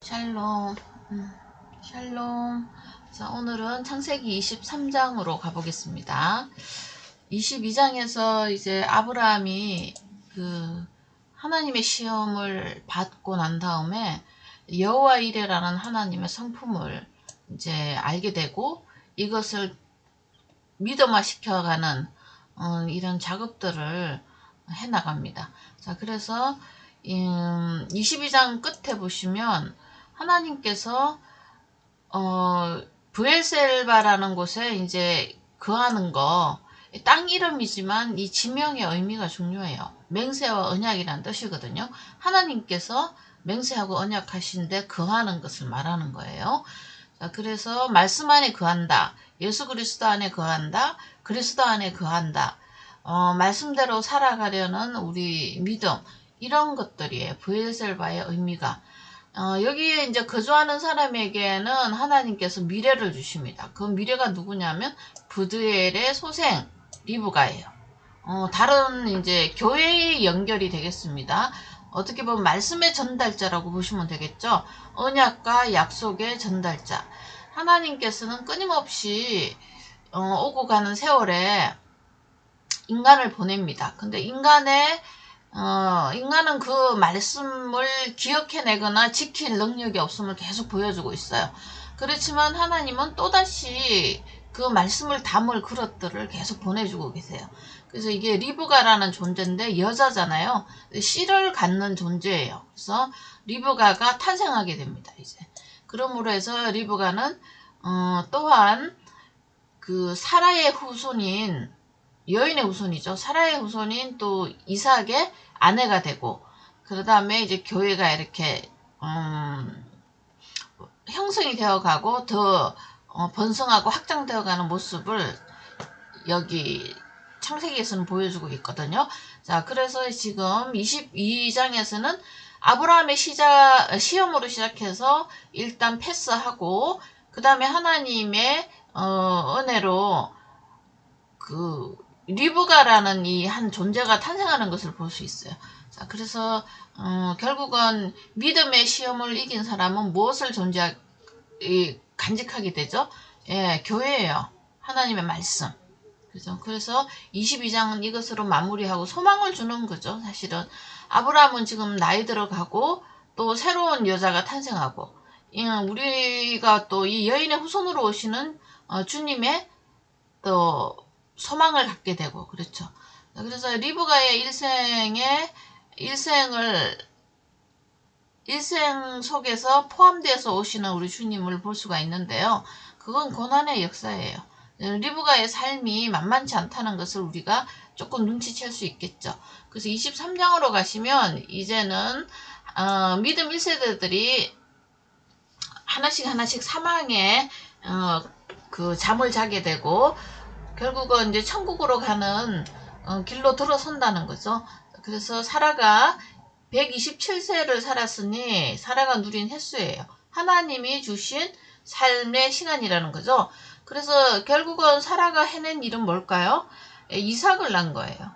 샬롬, 샬롬. 자, 오늘은 창세기 23장으로 가보겠습니다. 22장에서 이제 아브라함이 하나님의 시험을 받고 난 다음에 여호와 이레라는 하나님의 성품을 이제 알게 되고 이것을 믿음화 시켜가는 이런 작업들을 해 나갑니다. 자, 그래서 22장 끝에 보시면 하나님께서 브엘셀바라는 곳에 이제 거하는 거, 땅 이름이지만 이 지명의 의미가 중요해요. 맹세와 언약이라는 뜻이거든요. 하나님께서 맹세하고 언약하신데 거하는 것을 말하는 거예요. 자, 그래서 말씀 안에 거한다. 예수 그리스도 안에 거한다. 그리스도 안에 거한다. 말씀대로 살아가려는 우리 믿음, 이런 것들이에요. 브엘셀바의 의미가. 여기에 이제 거주하는 사람에게는 하나님께서 미래를 주십니다. 그 미래가 누구냐면 브드엘의 소생 리브가예요. 다른 이제 교회의 연결이 되겠습니다. 어떻게 보면 말씀의 전달자라고 보시면 되겠죠. 언약과 약속의 전달자. 하나님께서는 끊임없이 오고 가는 세월에 인간을 보냅니다. 근데 인간은 그 말씀을 기억해내거나 지킬 능력이 없음을 계속 보여주고 있어요. 그렇지만 하나님은 또다시 그 말씀을 담을 그릇들을 계속 보내주고 계세요. 그래서 이게 리브가라는 존재인데 여자잖아요. 씨를 갖는 존재예요. 그래서 리브가가 탄생하게 됩니다. 이제 그러므로 해서 리브가는 또한 그 사라의 후손인 여인의 후손이죠. 사라의 후손인 또 이삭의 아내가 되고, 그 다음에 이제 교회가 이렇게 형성이 되어가고 더 번성하고 확장되어가는 모습을 여기 창세기에서는 보여주고 있거든요. 자, 그래서 지금 22장에서는 아브라함의 시험으로 시작해서 일단 패스하고, 그 다음에 하나님의 은혜로 리브가라는 이 한 존재가 탄생하는 것을 볼 수 있어요. 자, 그래서 결국은 믿음의 시험을 이긴 사람은 무엇을 간직하게 되죠? 예, 교회예요. 하나님의 말씀. 그래서 22장은 이것으로 마무리하고 소망을 주는 거죠. 사실은 아브라함은 지금 나이 들어가고 또 새로운 여자가 탄생하고, 우리가 또 이 여인의 후손으로 오시는 주님의 또 소망을 갖게 되고, 그렇죠. 그래서 리브가의 일생 속에서 포함되어서 오시는 우리 주님을 볼 수가 있는데요. 그건 고난의 역사예요. 리브가의 삶이 만만치 않다는 것을 우리가 조금 눈치챌 수 있겠죠. 그래서 23장으로 가시면 이제는 믿음 1세대들이 하나씩 사망에 그 잠을 자게 되고, 결국은 이제 천국으로 가는 길로 들어선다는 거죠. 그래서 사라가 127세를 살았으니 사라가 누린 횟수예요. 하나님이 주신 삶의 시간이라는 거죠. 그래서 결국은 사라가 해낸 일은 뭘까요? 이삭을 낳은 거예요.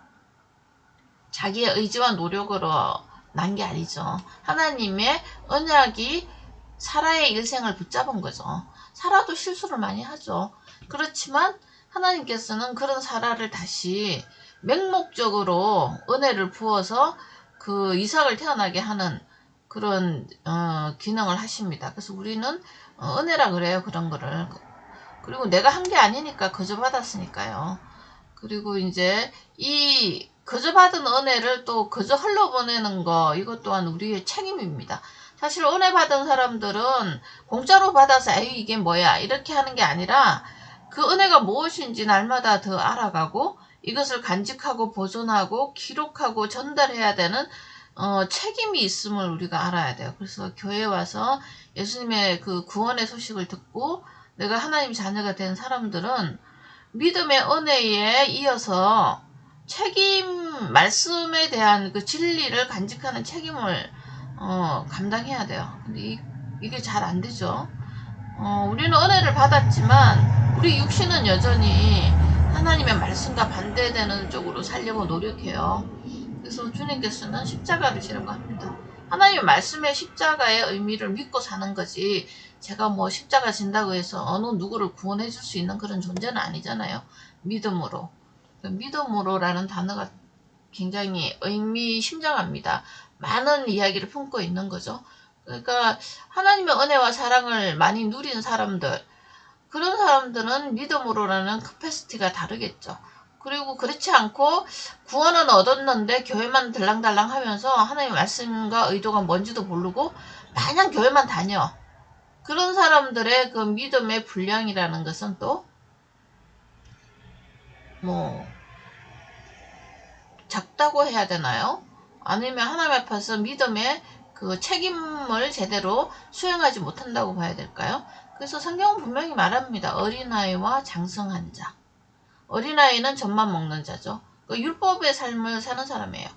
자기의 의지와 노력으로 난 게 아니죠. 하나님의 언약이 사라의 일생을 붙잡은 거죠. 사라도 실수를 많이 하죠. 그렇지만 하나님께서는 그런 사라를 다시 맹목적으로 은혜를 부어서 그 이삭을 태어나게 하는 그런 기능을 하십니다. 그래서 우리는 은혜라 그래요. 그런 거를. 그리고 내가 한 게 아니니까 거저받았으니까요. 그리고 이제 이 거저받은 은혜를 또 거저 흘러보내는 거, 이것 또한 우리의 책임입니다. 사실 은혜 받은 사람들은 공짜로 받아서 에이 이게 뭐야 이렇게 하는 게 아니라 그 은혜가 무엇인지 날마다 더 알아가고 이것을 간직하고 보존하고 기록하고 전달해야 되는 책임이 있음을 우리가 알아야 돼요. 그래서 교회에 와서 예수님의 그 구원의 소식을 듣고 내가 하나님 자녀가 된 사람들은 믿음의 은혜에 이어서 말씀에 대한 그 진리를 간직하는 책임을 감당해야 돼요. 근데 이게 잘 안 되죠. 우리는 은혜를 받았지만 우리 육신은 여전히 하나님의 말씀과 반대되는 쪽으로 살려고 노력해요. 그래서 주님께서는 십자가를 지라고 합니다. 하나님의 말씀의 십자가의 의미를 믿고 사는 거지, 제가 뭐 십자가 진다고 해서 어느 누구를 구원해 줄 수 있는 그런 존재는 아니잖아요. 믿음으로. 믿음으로라는 단어가 굉장히 의미심장합니다. 많은 이야기를 품고 있는 거죠. 그러니까 하나님의 은혜와 사랑을 많이 누린 사람들, 그런 사람들은 믿음으로라는 캐패시티가 다르겠죠. 그리고 그렇지 않고 구원은 얻었는데 교회만 들랑달랑 하면서 하나님의 말씀과 의도가 뭔지도 모르고 마냥 교회만 다녀. 그런 사람들의 그 믿음의 분량이라는 것은 또 뭐 작다고 해야 되나요? 아니면 하나님 앞에서 믿음의 그 책임을 제대로 수행하지 못한다고 봐야 될까요? 그래서 성경은 분명히 말합니다. 어린아이와 장성한 자. 어린아이는 젖만 먹는 자죠. 그 율법의 삶을 사는 사람이에요.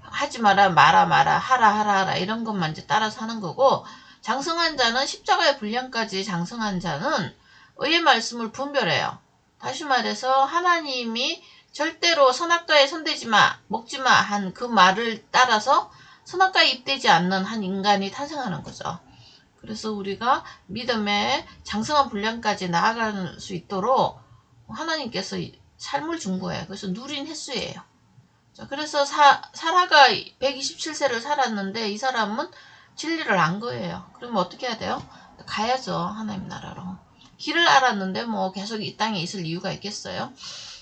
하지 마라, 마라, 하라, 이런 것만 이제 따라서 하는 거고, 장성한 자는 십자가의 분량까지 장성한 자는 의의 말씀을 분별해요. 다시 말해서 하나님이 절대로 선악과에 손대지 마, 먹지 마 한 그 말을 따라서 선악과에 입되지 않는 한 인간이 탄생하는 거죠. 그래서 우리가 믿음의 장성한 분량까지 나아갈 수 있도록 하나님께서 삶을 준 거예요. 그래서 누린 횟수예요. 자, 그래서 사라가 127세를 살았는데 이 사람은 진리를 안 거예요. 그러면 어떻게 해야 돼요? 가야죠. 하나님 나라로. 길을 알았는데 뭐 계속 이 땅에 있을 이유가 있겠어요?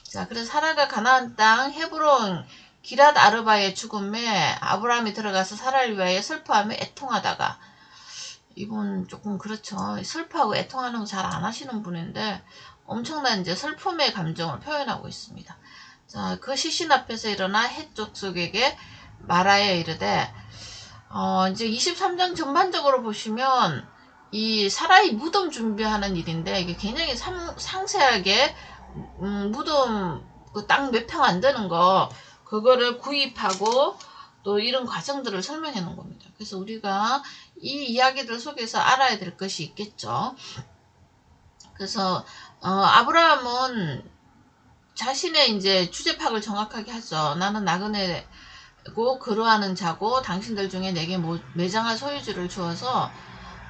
자, 그래서 사라가 가나안 땅 헤브론 기랏 아르바의 죽음에 아브라함이 들어가서 사라를 위하여 슬퍼하며 애통하다가, 이분 조금 그렇죠. 슬퍼하고 애통하는 거 잘 안 하시는 분인데 엄청난 이제 슬픔의 감정을 표현하고 있습니다. 자, 그 시신 앞에서 일어나 헷족속에게 말하여 이르되, 이제 23장 전반적으로 보시면 이 사라의 무덤 준비하는 일인데 이게 굉장히 상세하게 무덤 그 땅 몇 평 안 되는 거 그거를 구입하고 또 이런 과정들을 설명해 놓은 겁니다. 그래서 우리가 이 이야기들 속에서 알아야 될 것이 있겠죠. 그래서 아브라함은 자신의 이제 주제 파악을 정확하게 하죠. 나는 나그네고 거류하는 자고 당신들 중에 내게 매장할 소유주를 주어서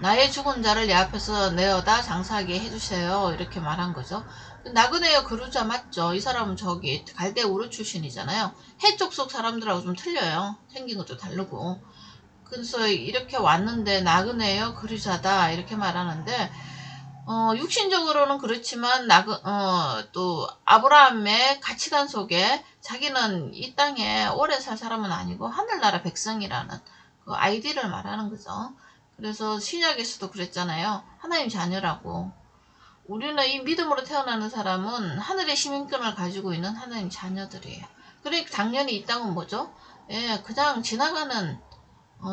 나의 죽은 자를 내 앞에서 내어다 장사하게 해주세요. 이렇게 말한 거죠. 나그네여 거류자 맞죠? 이 사람은 저기 갈대 우르 출신이잖아요. 해쪽 속 사람들하고 좀 틀려요. 생긴 것도 다르고. 그래서 이렇게 왔는데 나그네여 거류자다 이렇게 말하는데, 육신적으로는 그렇지만 또 아브라함의 가치관 속에 자기는 이 땅에 오래 살 사람은 아니고 하늘나라 백성이라는 그 아이디를 말하는 거죠. 그래서 신약에서도 그랬잖아요. 하나님 자녀라고. 우리는 이 믿음으로 태어나는 사람은 하늘의 시민권을 가지고 있는 하나님 자녀들이에요. 그러니까 당연히 이 땅은 뭐죠? 예, 그냥 지나가는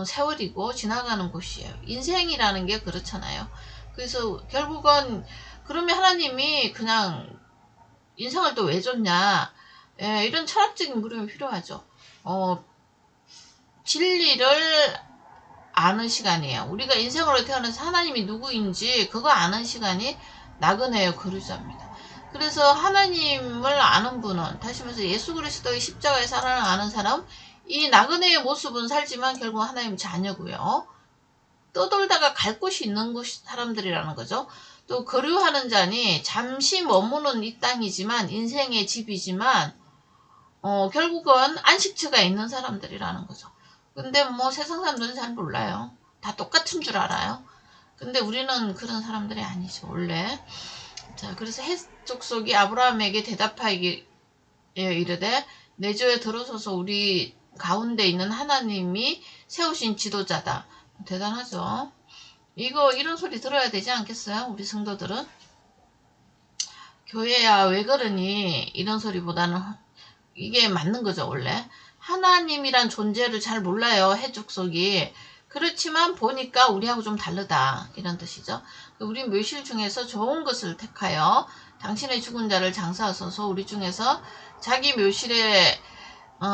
세월이고 지나가는 곳이에요. 인생이라는 게 그렇잖아요. 그래서 결국은 그러면 하나님이 그냥 인생을 또 왜 줬냐, 예, 이런 철학적인 물음이 필요하죠. 진리를 아는 시간이에요. 우리가 인생으로 태어나서 하나님이 누구인지 그거 아는 시간이 나그네의 거류자입니다. 그래서 하나님을 아는 분은, 다시 말해서 예수 그리스도의 십자가의 사랑을 아는 사람, 이 나그네의 모습은 살지만 결국 하나님 자녀고요. 떠돌다가 갈 곳이 있는 사람들이라는 거죠. 또 거류하는 자니 잠시 머무는 이 땅이지만 인생의 집이지만 결국은 안식처가 있는 사람들이라는 거죠. 근데 뭐 세상 사람들은 잘 몰라요. 다 똑같은 줄 알아요. 근데 우리는 그런 사람들이 아니죠, 원래. 자, 그래서 헷 족속이 아브라함에게 대답하기에 이르되, 내 조에 들어서서 우리 가운데 있는 하나님이 세우신 지도자다. 대단하죠. 이런 소리 들어야 되지 않겠어요? 우리 성도들은. 교회야 왜 그러니? 이런 소리보다는 이게 맞는 거죠, 원래. 하나님이란 존재를 잘 몰라요, 해족속이. 그렇지만 보니까 우리하고 좀 다르다, 이런 뜻이죠. 우리 묘실 중에서 좋은 것을 택하여 당신의 죽은 자를 장사하소서. 우리 중에서 자기 묘실에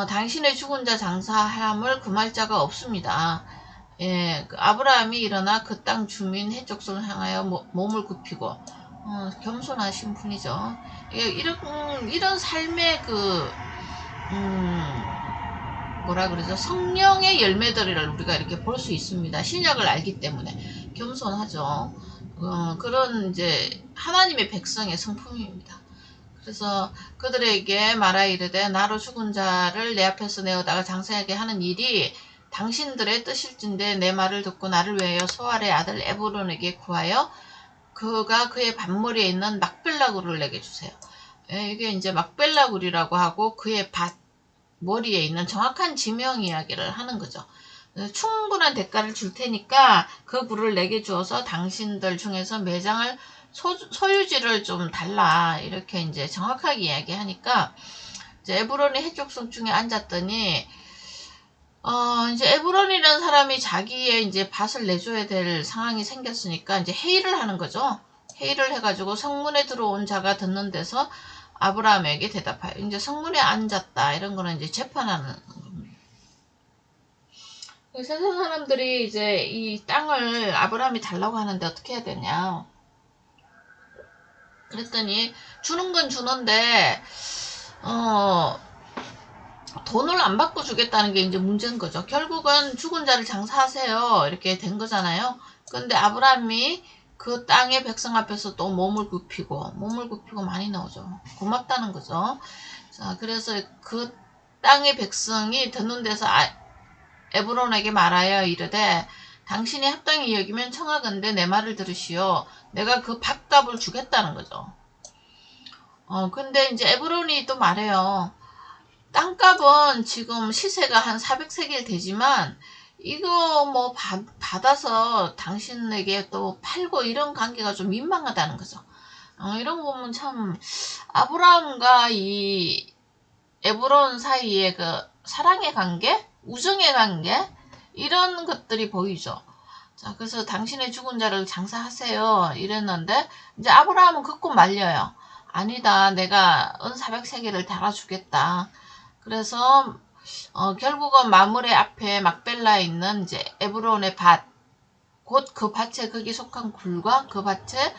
당신의 죽은 자 장사함을 금할 자가 없습니다. 예, 아브라함이 일어나 그 땅 주민 해족속을 향하여 몸을 굽히고, 겸손하신 분이죠. 예, 이런 삶의 뭐라 그러죠? 성령의 열매들을 우리가 이렇게 볼 수 있습니다. 신약을 알기 때문에 겸손하죠. 그런 이제 하나님의 백성의 성품입니다. 그래서 그들에게 말하 이르되 나로 죽은 자를 내 앞에서 내어다가 장사하게 하는 일이 당신들의 뜻일진데 내 말을 듣고 나를 위하여 소알의 아들 에브론에게 구하여 그가 그의 밭머리에 있는 막벨라굴을 내게 주세요. 이게 이제 막벨라굴이라고 하고 그의 밭 머리에 있는 정확한 지명 이야기를 하는 거죠. 충분한 대가를 줄 테니까 그 굴을 내게 주어서 당신들 중에서 매장을 소유지를 좀 달라 이렇게 이제 정확하게 이야기하니까 이제 에브론이 해족성 중에 앉았더니 이제 에브론이라는 사람이 자기의 이제 밭을 내줘야 될 상황이 생겼으니까 이제 회의를 하는 거죠. 회의를 해가지고 성문에 들어온 자가 듣는 데서 아브라함에게 대답하여 이제 성문에 앉았다 이런 거는 이제 재판하는 겁니다. 세상 사람들이 이제 이 땅을 아브라함이 달라고 하는데 어떻게 해야 되냐. 그랬더니 주는 건 주는데 돈을 안 받고 주겠다는 게 이제 문제인 거죠. 결국은 죽은 자를 장사하세요 이렇게 된 거잖아요. 근데 아브라함이 그 땅의 백성 앞에서 또 몸을 굽히고 많이 나오죠. 고맙다는 거죠. 자, 그래서 그 땅의 백성이 듣는 데서 에브론에게 말하여 이르되 당신이 합당히 여기면 청하건대 내 말을 들으시오. 내가 그 밭값을 주겠다는 거죠. 근데 이제 에브론이 또 말해요. 땅값은 지금 시세가 한 400세겔 되지만 이거 뭐 받아서 당신에게 또 팔고 이런 관계가 좀 민망하다는 거죠. 이런 거 보면 참 아브라함과 이 에브론 사이의 그 사랑의 관계, 우정의 관계 이런 것들이 보이죠. 자, 그래서 당신의 죽은 자를 장사하세요 이랬는데 이제 아브라함은 극구 말려요. 아니다, 내가 은 400세겔을 달아주겠다. 그래서 결국은 마므레 앞에 막벨라에 있는 이제 에브론의 밭, 곧 그 밭에 거기 속한 굴과 그 밭에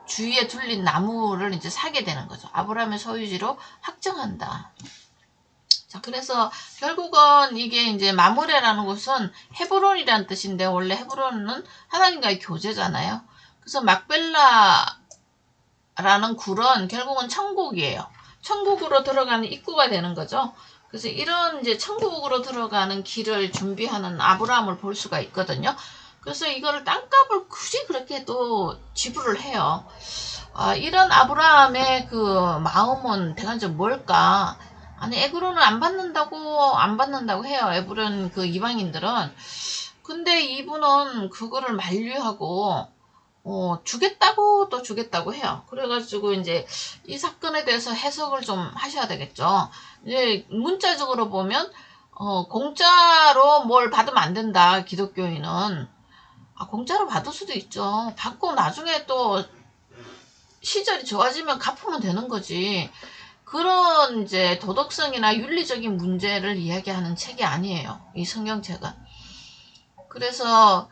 주위에 둘린 나무를 이제 사게 되는 거죠. 아브라함의 소유지로 확정한다. 자, 그래서 결국은 이게 이제 마므레라는 곳은 헤브론이라는 뜻인데 원래 헤브론은 하나님과의 교제잖아요. 그래서 막벨라라는 굴은 결국은 천국이에요. 천국으로 들어가는 입구가 되는 거죠. 그래서 이런 이제 천국으로 들어가는 길을 준비하는 아브라함을 볼 수가 있거든요. 그래서 이거를 땅값을 굳이 그렇게 또 지불을 해요. 이런 아브라함의 그 마음은 대관적으로 뭘까? 아니 에브론은 안 받는다고 해요. 에브론 그 이방인들은. 근데 이분은 그거를 만류하고 주겠다고 또 주겠다고 해요. 그래가지고 이제 이 사건에 대해서 해석을 좀 하셔야 되겠죠. 이제 문자적으로 보면 공짜로 뭘 받으면 안 된다. 기독교인은 공짜로 받을 수도 있죠. 받고 나중에 또 시절이 좋아지면 갚으면 되는 거지. 그런 이제 도덕성이나 윤리적인 문제를 이야기하는 책이 아니에요. 이 성경책은. 그래서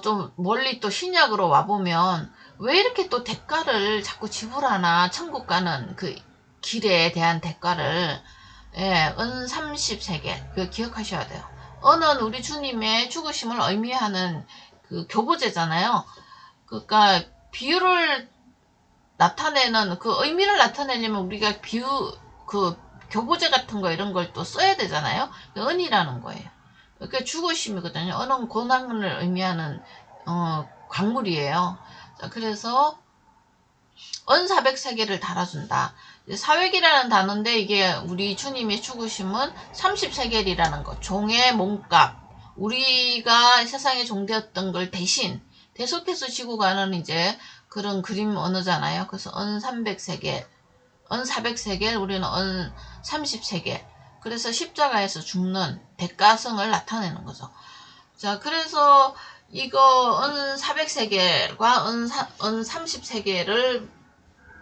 좀 멀리 또 신약으로 와보면 왜 이렇게 또 대가를 자꾸 지불하나 천국 가는 그 길에 대한 대가를 은 30세겔 그 기억하셔야 돼요. 은은 우리 주님의 죽으심을 의미하는 그 교보제잖아요. 그러니까 비유를 나타내는 그 의미를 나타내려면 우리가 그 교보제 같은 거 이런 걸 또 써야 되잖아요. 은이라는 거예요. 그러니까 죽으심이거든요. 은은 고난을 의미하는 광물이에요. 자, 그래서 은 400세겔을 달아준다. 사획이라는 단어인데 이게 우리 주님의 죽으심은 30세겔이라는 거. 종의 몸값. 우리가 세상의 종 되었던 걸 대속해서 지고 가는 이제 그런 그림 언어잖아요. 그래서 은 300세겔, 은 400세겔, 우리는 은 30세겔. 그래서 십자가에서 죽는 대가성을 나타내는 거죠. 자, 그래서 이거 은 400세겔과 은 30세겔을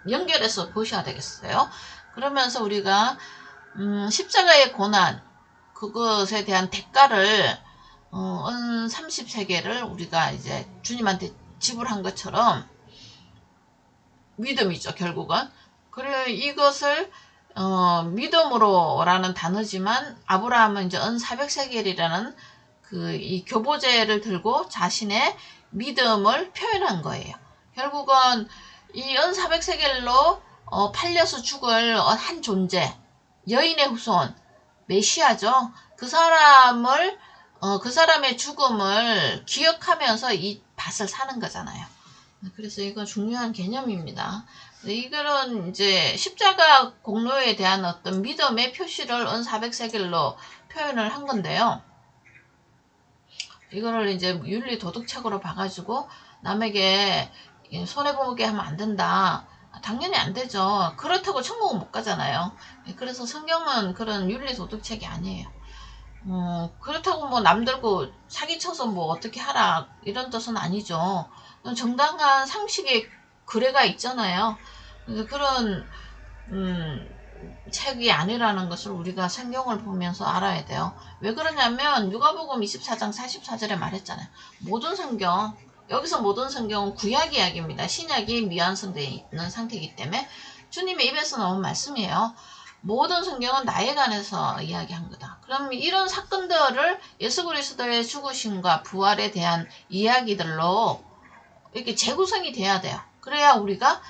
연결해서 보셔야 되겠어요. 그러면서 우리가 십자가의 고난, 그것에 대한 대가를 은 30세겔을 우리가 이제 주님한테 지불한 것처럼 믿음이죠, 결국은. 그래 이것을 믿음으로라는 단어지만 아브라함은 이제 은 400세겔이라는 그 이 교보제를 들고 자신의 믿음을 표현한 거예요. 결국은 이 은 400세겔로 팔려서 죽을 한 존재, 여인의 후손, 메시아죠. 그 사람을 그 사람의 죽음을 기억하면서 이 밭을 사는 거잖아요. 그래서 이거 중요한 개념입니다. 이거는 이제 십자가 공로에 대한 어떤 믿음의 표시를 은 400세겔로 표현을 한 건데요. 이거를 이제 윤리 도덕책으로 봐가지고 남에게 손해보게 하면 안 된다. 당연히 안 되죠. 그렇다고 천국은 못 가잖아요. 그래서 성경은 그런 윤리 도덕책이 아니에요. 그렇다고 뭐 남들고 사기쳐서 뭐 어떻게 하라 이런 뜻은 아니죠. 정당한 상식의 거래가 있잖아요. 그런 책이 아니라는 것을 우리가 성경을 보면서 알아야 돼요. 왜 그러냐면 누가복음 24장 44절에 말했잖아요. 모든 성경, 여기서 모든 성경은 구약 이야기입니다. 신약이 미완성되어 있는 상태이기 때문에 주님의 입에서 나온 말씀이에요. 모든 성경은 나에 관해서 이야기한 거다. 그럼 이런 사건들을 예수 그리스도의 죽으심과 부활에 대한 이야기들로 이렇게 재구성이 돼야 돼요. 그래야 우리가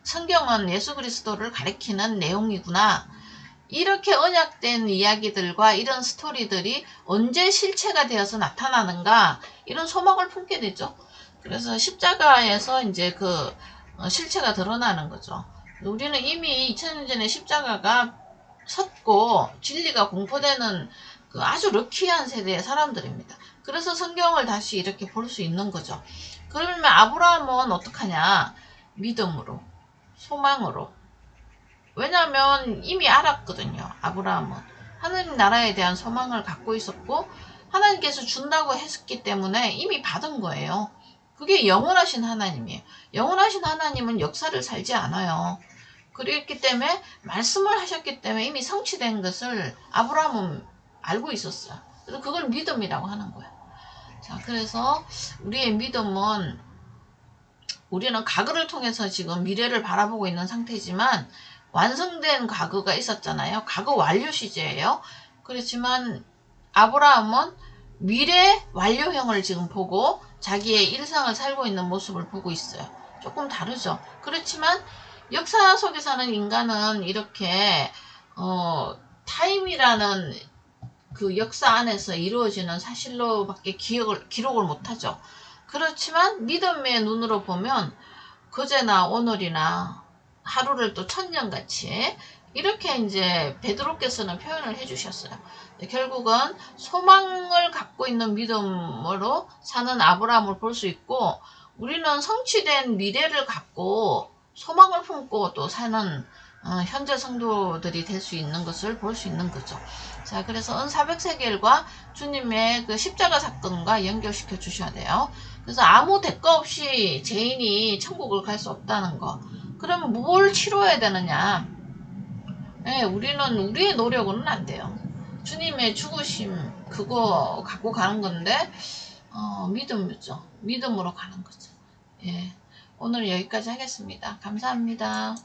성경은 예수 그리스도를 가리키는 내용이구나. 이렇게 언약된 이야기들과 이런 스토리들이 언제 실체가 되어서 나타나는가 이런 소망을 품게 되죠. 그래서 십자가에서 이제 그 실체가 드러나는 거죠. 우리는 이미 2000년 전에 십자가가 섰고 진리가 공포되는 그 아주 럭키한 세대의 사람들입니다. 그래서 성경을 다시 이렇게 볼 수 있는 거죠. 그러면 아브라함은 어떡하냐? 믿음으로, 소망으로. 왜냐하면 이미 알았거든요. 아브라함은 하나님 나라에 대한 소망을 갖고 있었고 하나님께서 준다고 했기 때문에 이미 받은 거예요. 그게 영원하신 하나님이에요. 영원하신 하나님은 역사를 살지 않아요. 그랬기 때문에 말씀을 하셨기 때문에 이미 성취된 것을 아브라함은 알고 있었어요. 그래서 그걸 믿음이라고 하는 거예요. 자, 그래서 우리의 믿음은 우리는 과거를 통해서 지금 미래를 바라보고 있는 상태지만 완성된 과거가 있었잖아요. 과거 완료 시제예요. 그렇지만 아브라함은 미래 완료형을 지금 보고 자기의 일상을 살고 있는 모습을 보고 있어요. 조금 다르죠. 그렇지만 역사 속에 사는 인간은 이렇게 타임이라는 그 역사 안에서 이루어지는 사실로밖에 기록을 못하죠. 그렇지만 믿음의 눈으로 보면 그제나 오늘이나 하루를 또 천년같이 이렇게 이제 베드로께서는 표현을 해주셨어요. 결국은 소망을 갖고 있는 믿음으로 사는 아브라함을 볼 수 있고 우리는 성취된 미래를 갖고 소망을 품고 또 사는 현재 성도들이 될 수 있는 것을 볼 수 있는 거죠. 자, 그래서 은 400세겔과 주님의 그 십자가 사건과 연결시켜 주셔야 돼요. 그래서 아무 대가 없이 죄인이 천국을 갈 수 없다는 거. 그러면 뭘 치러야 되느냐? 네, 우리는 우리의 노력으로는 안 돼요. 주님의 죽으심 그거 갖고 가는 건데 믿음이죠. 믿음으로 가는 거죠. 예, 오늘 여기까지 하겠습니다. 감사합니다.